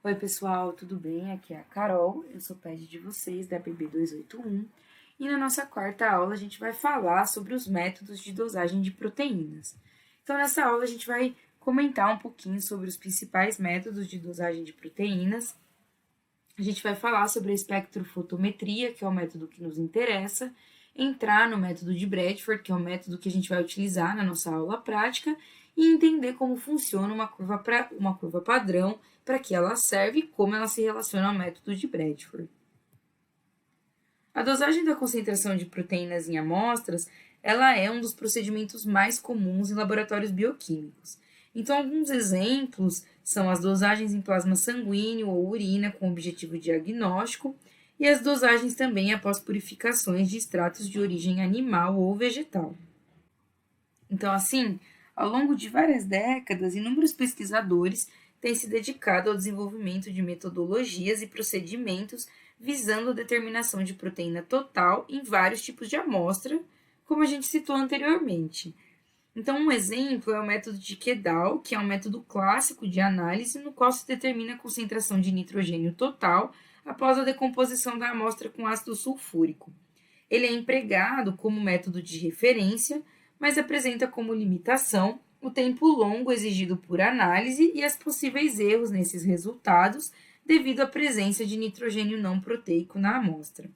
Oi, pessoal, tudo bem? Aqui é a Carol, eu sou PED de vocês da PB 281 e na nossa quarta aula a gente vai falar sobre os métodos de dosagem de proteínas. Então, nessa aula a gente vai comentar um pouquinho sobre os principais métodos de dosagem de proteínas. A gente vai falar sobre a espectrofotometria, que é o método que nos interessa, entrar no método de Bradford, que é o método que a gente vai utilizar na nossa aula prática, e entender como funciona uma curva padrão, para que ela serve e como ela se relaciona ao método de Bradford. A dosagem da concentração de proteínas em amostras, ela é um dos procedimentos mais comuns em laboratórios bioquímicos. Então, alguns exemplos são as dosagens em plasma sanguíneo ou urina com objetivo diagnóstico e as dosagens também após purificações de extratos de origem animal ou vegetal. Então, assim, ao longo de várias décadas, inúmeros pesquisadores têm se dedicado ao desenvolvimento de metodologias e procedimentos visando a determinação de proteína total em vários tipos de amostra, como a gente citou anteriormente. Então, um exemplo é o método de Quedal, que é um método clássico de análise no qual se determina a concentração de nitrogênio total após a decomposição da amostra com ácido sulfúrico. Ele é empregado como método de referência, mas apresenta como limitação o tempo longo exigido por análise e os possíveis erros nesses resultados devido à presença de nitrogênio não proteico na amostra.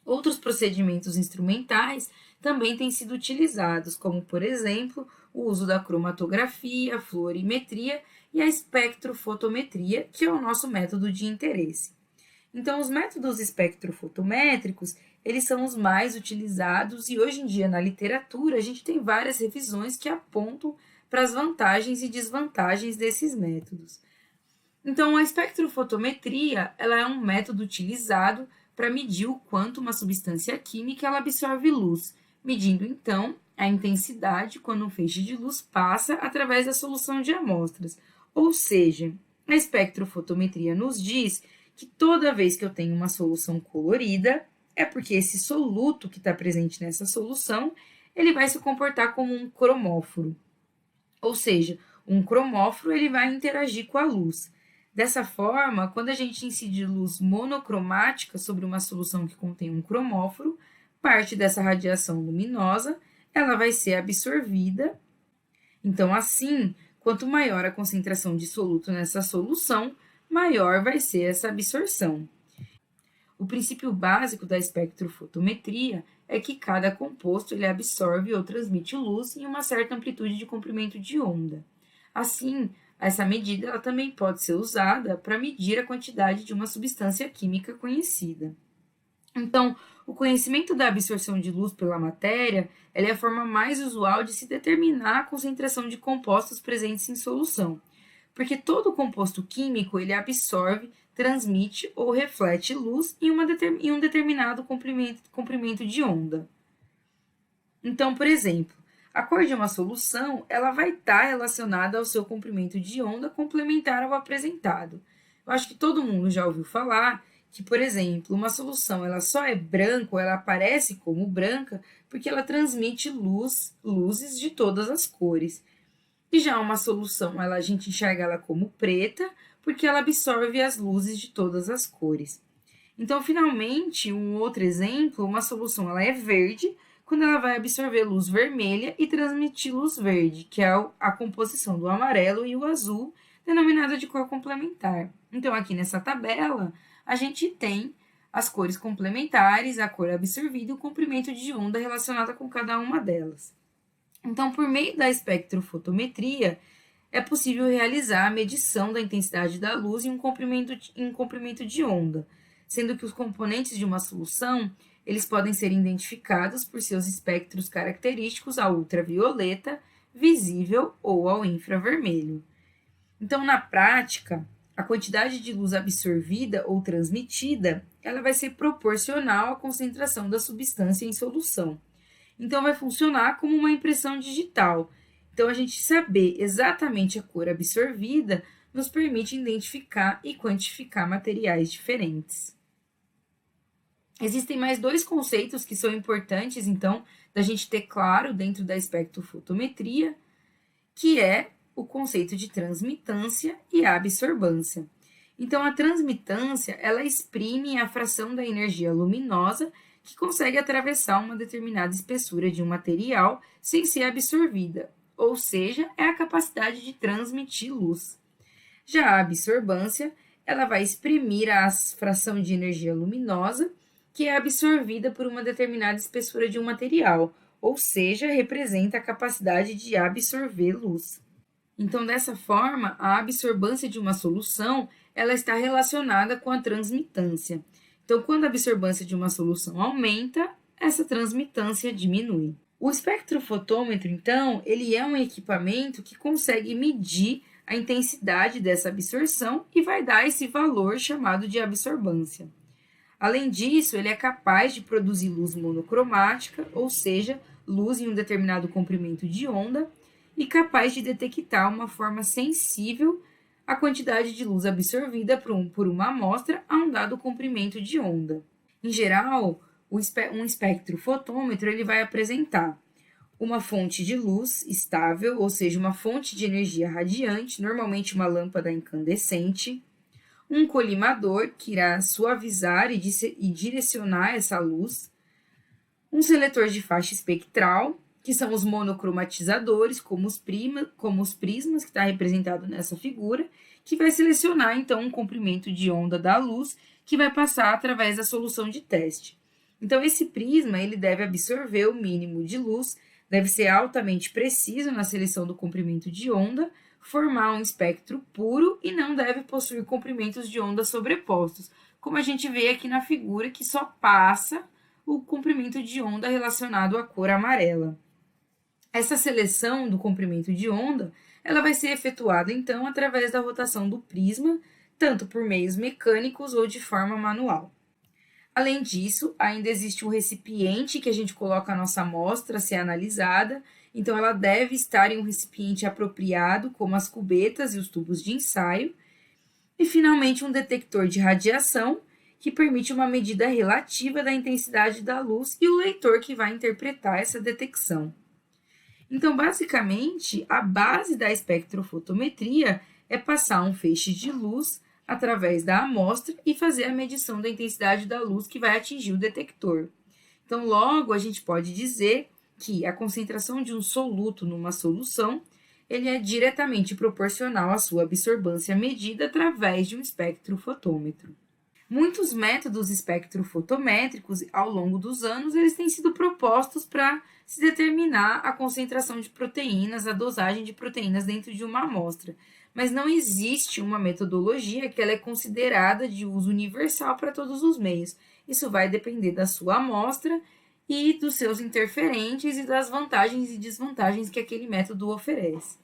Outros procedimentos instrumentais também têm sido utilizados, como, por exemplo, o uso da cromatografia, a fluorimetria e a espectrofotometria, que é o nosso método de interesse. Então, os métodos espectrofotométricos, eles são os mais utilizados e hoje em dia na literatura a gente tem várias revisões que apontam para as vantagens e desvantagens desses métodos. Então, a espectrofotometria, ela é um método utilizado para medir o quanto uma substância química ela absorve luz, medindo então a intensidade quando um feixe de luz passa através da solução de amostras. Ou seja, a espectrofotometria nos diz que toda vez que eu tenho uma solução colorida, é porque esse soluto que está presente nessa solução, ele vai se comportar como um cromóforo. Ou seja, um cromóforo ele vai interagir com a luz. Dessa forma, quando a gente incide luz monocromática sobre uma solução que contém um cromóforo, parte dessa radiação luminosa ela vai ser absorvida. Então, assim, quanto maior a concentração de soluto nessa solução, maior vai ser essa absorção. O princípio básico da espectrofotometria é que cada composto ele absorve ou transmite luz em uma certa amplitude de comprimento de onda. Assim, essa medida ela também pode ser usada para medir a quantidade de uma substância química conhecida. Então, o conhecimento da absorção de luz pela matéria é a forma mais usual de se determinar a concentração de compostos presentes em solução, porque todo composto químico ele absorve, transmite ou reflete luz em um determinado comprimento de onda. Então, por exemplo, a cor de uma solução ela vai estar relacionada ao seu comprimento de onda complementar ao apresentado. Eu acho que todo mundo já ouviu falar que, por exemplo, uma solução ela só é branca ou ela aparece como branca porque ela transmite luzes de todas as cores. E já uma solução, a gente enxerga ela como preta porque ela absorve as luzes de todas as cores. Então, finalmente, um outro exemplo, uma solução ela é verde quando ela vai absorver luz vermelha e transmitir luz verde, que é a composição do amarelo e o azul, denominada de cor complementar. Então, aqui nessa tabela, a gente tem as cores complementares, a cor absorvida e o comprimento de onda relacionada com cada uma delas. Então, por meio da espectrofotometria, é possível realizar a medição da intensidade da luz em um comprimento de onda, sendo que os componentes de uma solução eles podem ser identificados por seus espectros característicos ao ultravioleta, visível ou ao infravermelho. Então, na prática, a quantidade de luz absorvida ou transmitida ela vai ser proporcional à concentração da substância em solução. Então, vai funcionar como uma impressão digital. Então, a gente saber exatamente a cor absorvida nos permite identificar e quantificar materiais diferentes. Existem mais dois conceitos que são importantes, então, da gente ter claro dentro da espectrofotometria, que é o conceito de transmitância e absorbância. Então, a transmitância, ela exprime a fração da energia luminosa que consegue atravessar uma determinada espessura de um material sem ser absorvida, ou seja, é a capacidade de transmitir luz. Já a absorbância, ela vai exprimir a fração de energia luminosa que é absorvida por uma determinada espessura de um material, ou seja, representa a capacidade de absorver luz. Então, dessa forma, a absorbância de uma solução, ela está relacionada com a transmitância. Então, quando a absorbância de uma solução aumenta, essa transmitância diminui. O espectrofotômetro, então, ele é um equipamento que consegue medir a intensidade dessa absorção e vai dar esse valor chamado de absorbância. Além disso, ele é capaz de produzir luz monocromática, ou seja, luz em um determinado comprimento de onda, e capaz de detectar uma forma sensível a quantidade de luz absorvida por uma amostra a um dado comprimento de onda. Em geral, um espectrofotômetro ele vai apresentar uma fonte de luz estável, ou seja, uma fonte de energia radiante, normalmente uma lâmpada incandescente, um colimador que irá suavizar e direcionar essa luz, um seletor de faixa espectral, que são os monocromatizadores, como os prismas, que está representado nessa figura, que vai selecionar, então, um comprimento de onda da luz que vai passar através da solução de teste. Então, esse prisma ele deve absorver o mínimo de luz, deve ser altamente preciso na seleção do comprimento de onda, formar um espectro puro e não deve possuir comprimentos de onda sobrepostos, como a gente vê aqui na figura, que só passa o comprimento de onda relacionado à cor amarela. Essa seleção do comprimento de onda, ela vai ser efetuada, então, através da rotação do prisma, tanto por meios mecânicos ou de forma manual. Além disso, ainda existe um recipiente que a gente coloca a nossa amostra a ser analisada, então ela deve estar em um recipiente apropriado, como as cubetas e os tubos de ensaio, e finalmente um detector de radiação, que permite uma medida relativa da intensidade da luz e o leitor que vai interpretar essa detecção. Então, basicamente, a base da espectrofotometria é passar um feixe de luz através da amostra e fazer a medição da intensidade da luz que vai atingir o detector. Então, logo, a gente pode dizer que a concentração de um soluto numa solução ele é diretamente proporcional à sua absorbância medida através de um espectrofotômetro. Muitos métodos espectrofotométricos, ao longo dos anos, eles têm sido propostos para se determinar a concentração de proteínas, a dosagem de proteínas dentro de uma amostra. Mas não existe uma metodologia que ela é considerada de uso universal para todos os meios. Isso vai depender da sua amostra e dos seus interferentes e das vantagens e desvantagens que aquele método oferece.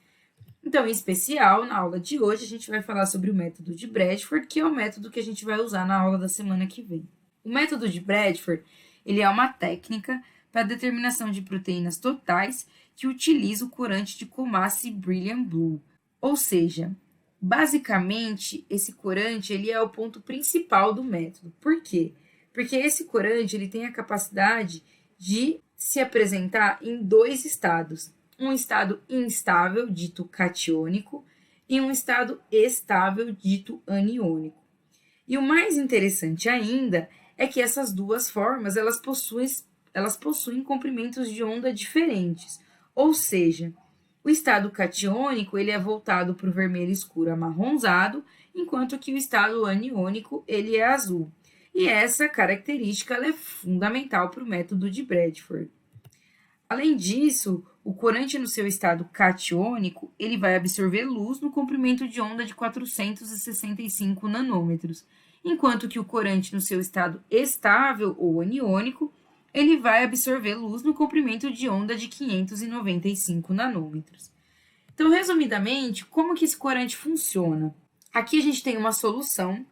Então, em especial, na aula de hoje, a gente vai falar sobre o método de Bradford, que é o método que a gente vai usar na aula da semana que vem. O método de Bradford, ele é uma técnica para a determinação de proteínas totais que utiliza o corante de Coomassie Brilliant Blue. Ou seja, basicamente, esse corante ele é o ponto principal do método. Por quê? Porque esse corante ele tem a capacidade de se apresentar em dois estados. Um estado instável, dito catiônico, e um estado estável, dito aniônico. E o mais interessante ainda é que essas duas formas elas possuem comprimentos de onda diferentes. Ou seja, o estado catiônico ele é voltado para o vermelho escuro amarronzado, enquanto que o estado aniônico ele é azul. E essa característica ela é fundamental para o método de Bradford. Além disso, o corante no seu estado catiônico, ele vai absorver luz no comprimento de onda de 465 nanômetros, enquanto que o corante no seu estado estável ou aniônico, ele vai absorver luz no comprimento de onda de 595 nanômetros. Então, resumidamente, como que esse corante funciona? Aqui a gente tem uma solução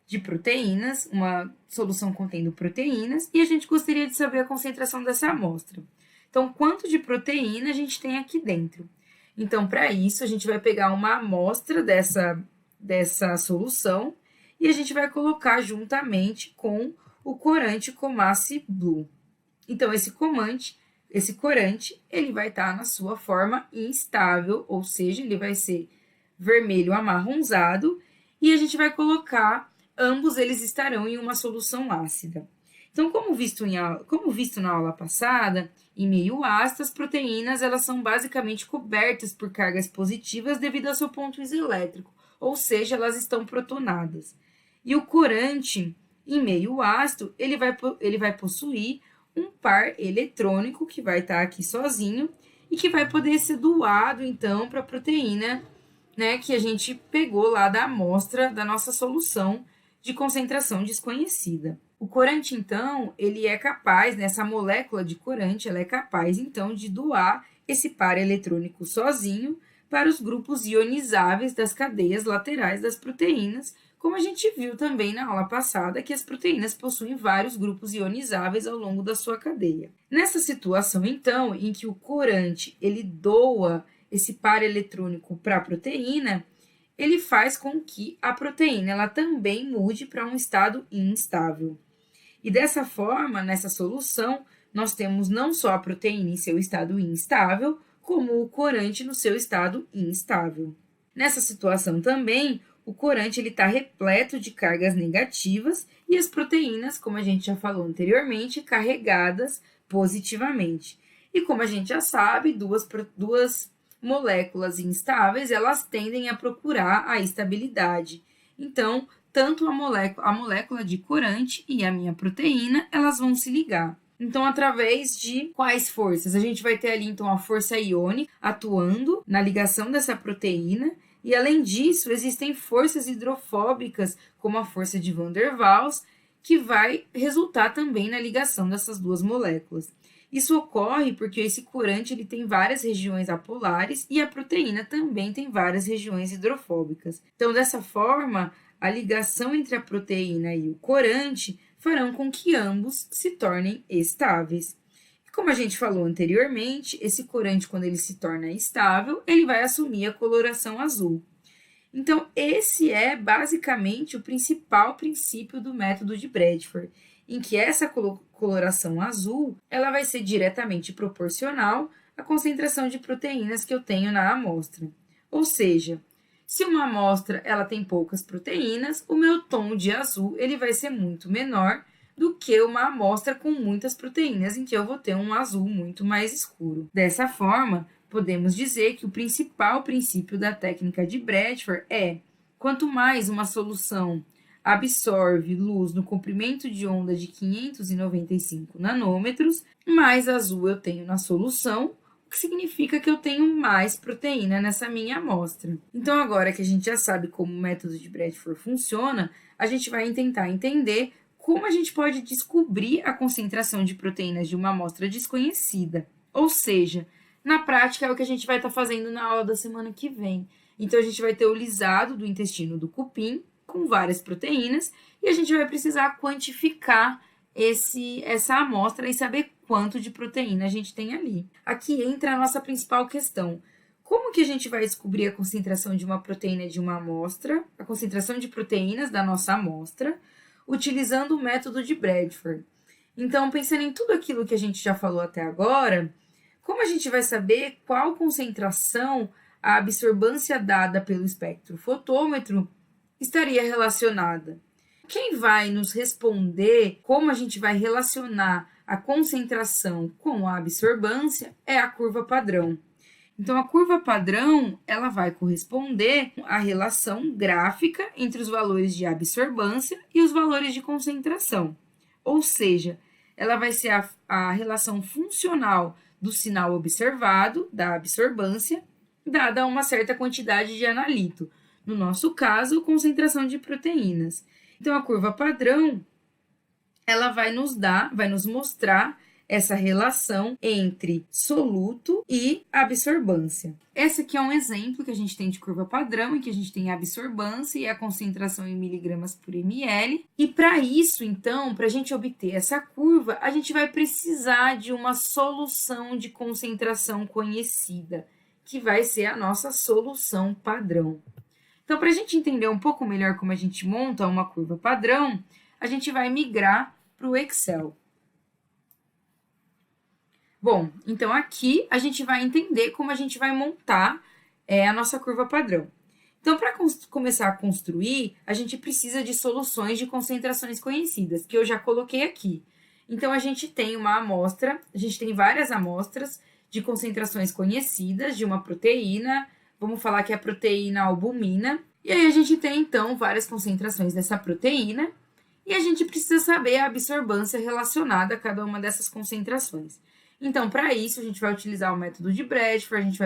de proteínas, uma solução contendo proteínas, e a gente gostaria de saber a concentração dessa amostra. Então, quanto de proteína a gente tem aqui dentro? Então, para isso, a gente vai pegar uma amostra dessa solução e a gente vai colocar juntamente com o corante Coomassie Blue. Então, esse corante, ele vai estar na sua forma instável, ou seja, ele vai ser vermelho amarronzado, e a gente vai colocar, ambos eles estarão em uma solução ácida. Então, como visto na aula passada, em meio ácido, as proteínas elas são basicamente cobertas por cargas positivas devido ao seu ponto isoelétrico, ou seja, elas estão protonadas. E o corante, em meio ácido, ele vai possuir um par eletrônico que vai estar aqui sozinho e que vai poder ser doado, então, para a proteína, né, que a gente pegou lá da amostra da nossa solução de concentração desconhecida. O corante, então, ele é capaz, nessa molécula de corante, ela é capaz, então, de doar esse par eletrônico sozinho para os grupos ionizáveis das cadeias laterais das proteínas, como a gente viu também na aula passada, que as proteínas possuem vários grupos ionizáveis ao longo da sua cadeia. Nessa situação, então, em que o corante ele doa esse par eletrônico para a proteína, ele faz com que a proteína ela também mude para um estado instável. E dessa forma, nessa solução, nós temos não só a proteína em seu estado instável, como o corante no seu estado instável. Nessa situação também, o corante está repleto de cargas negativas e as proteínas, como a gente já falou anteriormente, carregadas positivamente. E como a gente já sabe, duas moléculas instáveis, elas tendem a procurar a estabilidade. Então, tanto a molécula de corante e a minha proteína, elas vão se ligar. Então, através de quais forças? A gente vai ter ali, então, a força iônica atuando na ligação dessa proteína, e, além disso, existem forças hidrofóbicas, como a força de Van der Waals, que vai resultar também na ligação dessas duas moléculas. Isso ocorre porque esse corante ele tem várias regiões apolares e a proteína também tem várias regiões hidrofóbicas. Então, dessa forma, a ligação entre a proteína e o corante farão com que ambos se tornem estáveis. E como a gente falou anteriormente, esse corante, quando ele se torna estável, ele vai assumir a coloração azul. Então, esse é basicamente o principal princípio do método de Bradford, em que essa coloração azul ela vai ser diretamente proporcional à concentração de proteínas que eu tenho na amostra. Ou seja, se uma amostra ela tem poucas proteínas, o meu tom de azul ele vai ser muito menor do que uma amostra com muitas proteínas, em que eu vou ter um azul muito mais escuro. Dessa forma, podemos dizer que o principal princípio da técnica de Bradford é: quanto mais uma solução absorve luz no comprimento de onda de 595 nanômetros, mais azul eu tenho na solução, o que significa que eu tenho mais proteína nessa minha amostra. Então, agora que a gente já sabe como o método de Bradford funciona, a gente vai tentar entender como a gente pode descobrir a concentração de proteínas de uma amostra desconhecida. Ou seja, na prática é o que a gente vai estar fazendo na aula da semana que vem. Então, a gente vai ter o lisado do intestino do cupim, com várias proteínas, e a gente vai precisar quantificar essa amostra e saber quanto de proteína a gente tem ali. Aqui entra a nossa principal questão. Como que a gente vai descobrir a concentração de uma proteína de uma amostra, a concentração de proteínas da nossa amostra, utilizando o método de Bradford? Então, pensando em tudo aquilo que a gente já falou até agora, como a gente vai saber qual concentração a absorbância dada pelo espectrofotômetro estaria relacionada? Quem vai nos responder como a gente vai relacionar a concentração com a absorbância é a curva padrão. Então, a curva padrão, ela vai corresponder à relação gráfica entre os valores de absorbância e os valores de concentração. Ou seja, ela vai ser a relação funcional do sinal observado, da absorbância, dada uma certa quantidade de analito. No nosso caso, concentração de proteínas. Então, a curva padrão, ela vai nos mostrar essa relação entre soluto e absorbância. Esse aqui é um exemplo que a gente tem de curva padrão, em que a gente tem a absorbância e a concentração em miligramas por ml. E para isso, então, para a gente obter essa curva, a gente vai precisar de uma solução de concentração conhecida, que vai ser a nossa solução padrão. Então, para a gente entender um pouco melhor como a gente monta uma curva padrão, a gente vai migrar para o Excel. Bom, então aqui a gente vai entender como a gente vai montar a nossa curva padrão. Então, para começar a construir, a gente precisa de soluções de concentrações conhecidas, que eu já coloquei aqui. Então, a gente tem uma amostra, a gente tem várias amostras de concentrações conhecidas de uma proteína, vamos falar que é a proteína albumina, e aí a gente tem, então, várias concentrações dessa proteína, e a gente precisa saber a absorbância relacionada a cada uma dessas concentrações. Então, para isso, a gente vai utilizar o método de Bradford, a gente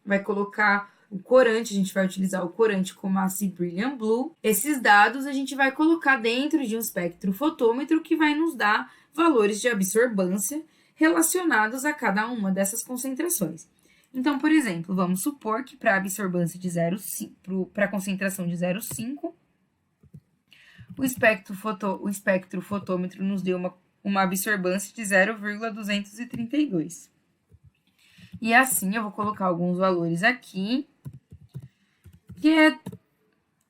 vai colocar o corante, a gente vai utilizar o corante como a Brilliant Blue. Esses dados a gente vai colocar dentro de um espectrofotômetro que vai nos dar valores de absorbância relacionados a cada uma dessas concentrações. Então, por exemplo, vamos supor que para a absorbância de 0,5, para a concentração de 0,5, o espectrofotômetro nos deu uma absorbância de 0,232. E assim, eu vou colocar alguns valores aqui, que é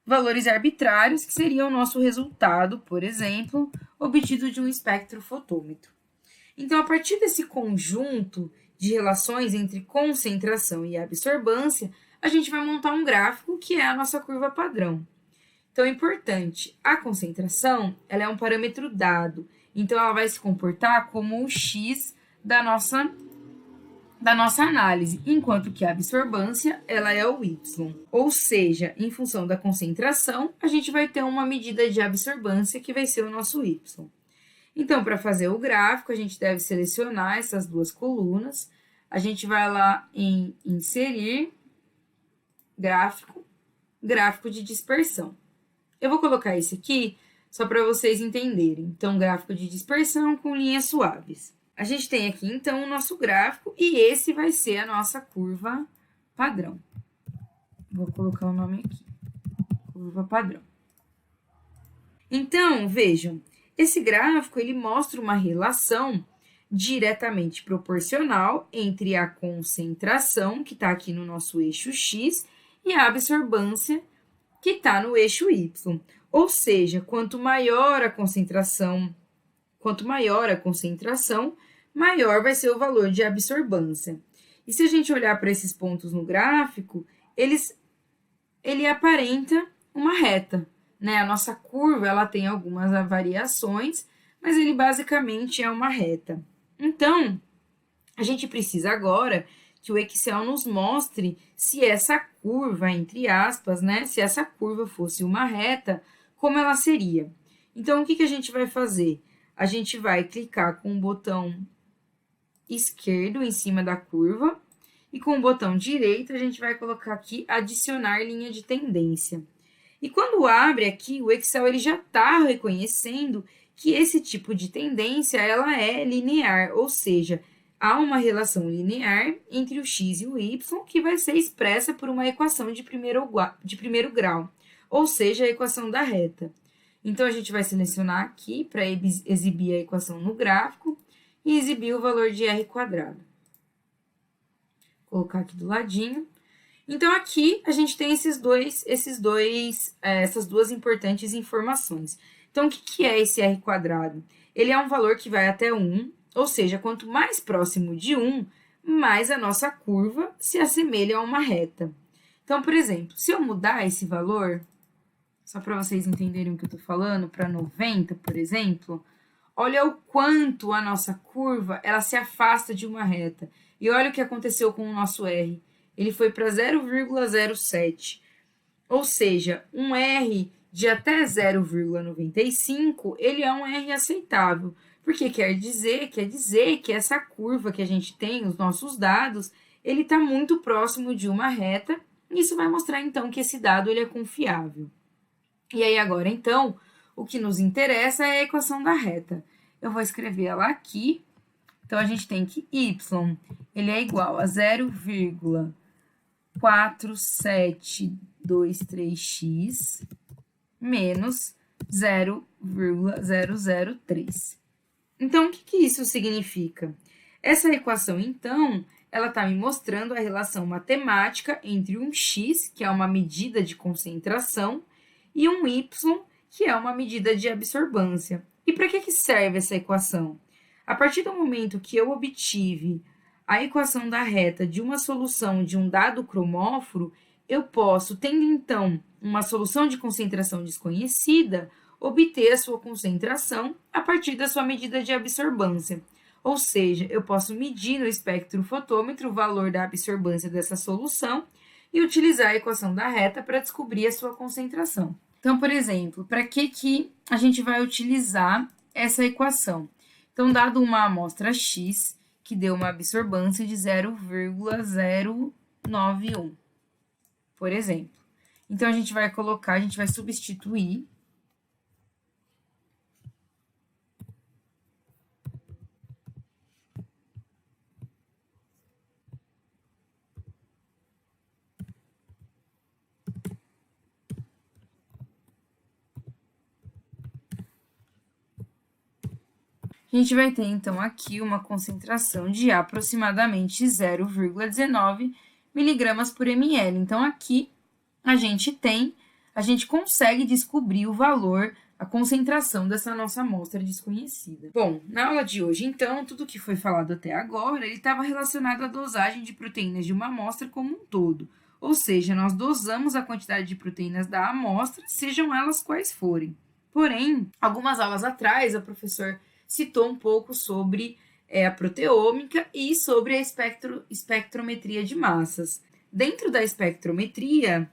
valores arbitrários, que seriam o nosso resultado, por exemplo, obtido de um espectrofotômetro. Então, a partir desse conjunto de relações entre concentração e absorbância, a gente vai montar um gráfico que é a nossa curva padrão. Então, é importante, a concentração, ela é um parâmetro dado, então ela vai se comportar como o x da nossa análise, enquanto que a absorbância, ela é o y. Ou seja, em função da concentração, a gente vai ter uma medida de absorbância que vai ser o nosso y. Então, para fazer o gráfico, a gente deve selecionar essas duas colunas. A gente vai lá em inserir gráfico de dispersão. Eu vou colocar esse aqui só para vocês entenderem. Então, gráfico de dispersão com linhas suaves. A gente tem aqui, então, o nosso gráfico e esse vai ser a nossa curva padrão. Vou colocar o nome aqui, curva padrão. Então, vejam, esse gráfico, ele mostra uma relação diretamente proporcional entre a concentração, que está aqui no nosso eixo X, e a absorbância, que está no eixo Y. Ou seja, quanto maior a concentração, maior vai ser o valor de absorbância. E se a gente olhar para esses pontos no gráfico, ele aparenta uma reta, né? A nossa curva, ela tem algumas variações, mas ele basicamente é uma reta. Então, a gente precisa agora que o Excel nos mostre se essa curva, entre aspas, né? Se essa curva fosse uma reta, como ela seria. Então, o que a gente vai fazer? A gente vai clicar com o botão esquerdo em cima da curva e com o botão direito a gente vai colocar aqui adicionar linha de tendência. E quando abre aqui, o Excel ele já está reconhecendo que esse tipo de tendência ela é linear, ou seja, há uma relação linear entre o x e o y que vai ser expressa por uma equação de primeiro grau, ou seja, a equação da reta. Então, a gente vai selecionar aqui para exibir a equação no gráfico e exibir o valor de r². Vou colocar aqui do ladinho. Então, aqui a gente tem essas duas importantes informações. Então, o que é esse r²? Ele é um valor que vai até 1, ou seja, quanto mais próximo de 1, mais a nossa curva se assemelha a uma reta. Então, por exemplo, se eu mudar esse valor, só para vocês entenderem o que eu estou falando, para 90, por exemplo, olha o quanto a nossa curva ela se afasta de uma reta. E olha o que aconteceu com o nosso R. Ele foi para 0,07. Ou seja, um R de até 0,95, ele é um R aceitável. Porque quer dizer que essa curva que a gente tem, os nossos dados, ele está muito próximo de uma reta. E isso vai mostrar, então, que esse dado ele é confiável. E aí, agora, então, o que nos interessa é a equação da reta. Eu vou escrever ela aqui. Então, a gente tem que y, ele é igual a 0,4723x menos 0,003. Então, o que isso significa? Essa equação, então, ela está me mostrando a relação matemática entre um x, que é uma medida de concentração, e um y, que é uma medida de absorbância. E para que serve essa equação? A partir do momento que eu obtive a equação da reta de uma solução de um dado cromóforo, eu posso, tendo então uma solução de concentração desconhecida, obter a sua concentração a partir da sua medida de absorbância. Ou seja, eu posso medir no espectrofotômetro o valor da absorbância dessa solução e utilizar a equação da reta para descobrir a sua concentração. Então, por exemplo, para que a gente vai utilizar essa equação? Então, dado uma amostra X, que deu uma absorbância de 0,091, por exemplo. Então, a gente vai substituir a gente vai ter, então, aqui uma concentração de aproximadamente 0,19 miligramas por ml. Então, aqui a gente consegue descobrir o valor, a concentração dessa nossa amostra desconhecida. Bom, na aula de hoje, então, tudo que foi falado até agora, ele estava relacionado à dosagem de proteínas de uma amostra como um todo. Ou seja, nós dosamos a quantidade de proteínas da amostra, sejam elas quais forem. Porém, algumas aulas atrás, o professor citou um pouco sobre a proteômica e sobre a espectrometria de massas. Dentro da espectrometria,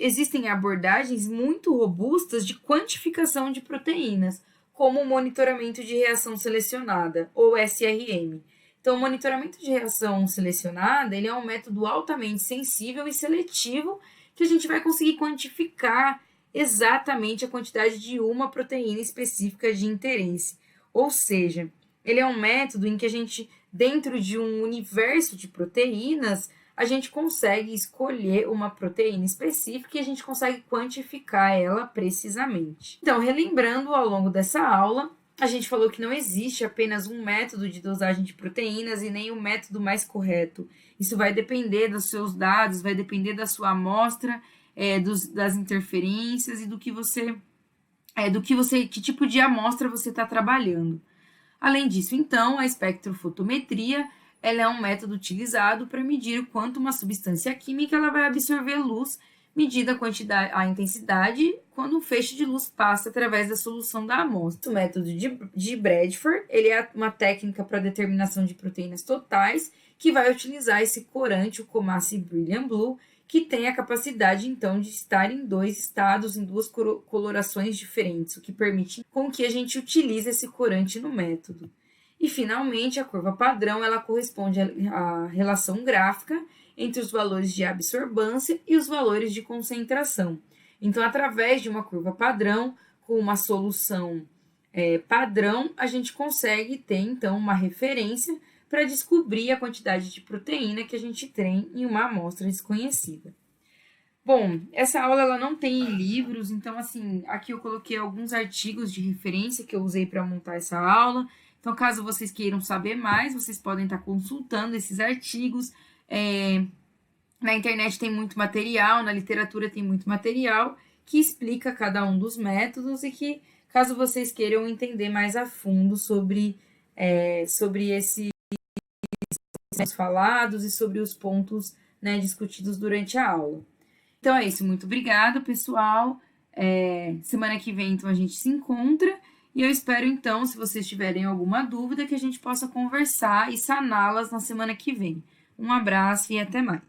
existem abordagens muito robustas de quantificação de proteínas, como o monitoramento de reação selecionada, ou SRM. Então, o monitoramento de reação selecionada, ele é um método altamente sensível e seletivo que a gente vai conseguir quantificar exatamente a quantidade de uma proteína específica de interesse. Ou seja, ele é um método em que a gente, dentro de um universo de proteínas, a gente consegue escolher uma proteína específica e a gente consegue quantificar ela precisamente. Então, relembrando, ao longo dessa aula, a gente falou que não existe apenas um método de dosagem de proteínas e nem o método mais correto. Isso vai depender dos seus dados, vai depender da sua amostra, das interferências e que tipo de amostra você está trabalhando. Além disso, então, a espectrofotometria ela é um método utilizado para medir o quanto uma substância química ela vai absorver luz, medida a intensidade quando um feixe de luz passa através da solução da amostra. O método de Bradford ele é uma técnica para determinação de proteínas totais que vai utilizar esse corante, o Comassi Brilliant Blue, que tem a capacidade, então, de estar em dois estados, em duas colorações diferentes, o que permite com que a gente utilize esse corante no método. E, finalmente, a curva padrão, ela corresponde à relação gráfica entre os valores de absorbância e os valores de concentração. Então, através de uma curva padrão, com uma solução padrão, a gente consegue ter, então, uma referência para descobrir a quantidade de proteína que a gente tem em uma amostra desconhecida. Bom, essa aula ela não tem livros, então, assim, aqui eu coloquei alguns artigos de referência que eu usei para montar essa aula. Então, caso vocês queiram saber mais, vocês podem estar consultando esses artigos. Na internet tem muito material, na literatura tem muito material que explica cada um dos métodos e que, caso vocês queiram entender mais a fundo sobre esses falados e sobre os pontos, né, discutidos durante a aula. Então é isso, muito obrigada, pessoal. Semana que vem, então, a gente se encontra e eu espero, então, se vocês tiverem alguma dúvida, que a gente possa conversar e saná-las na semana que vem. Um abraço e até mais.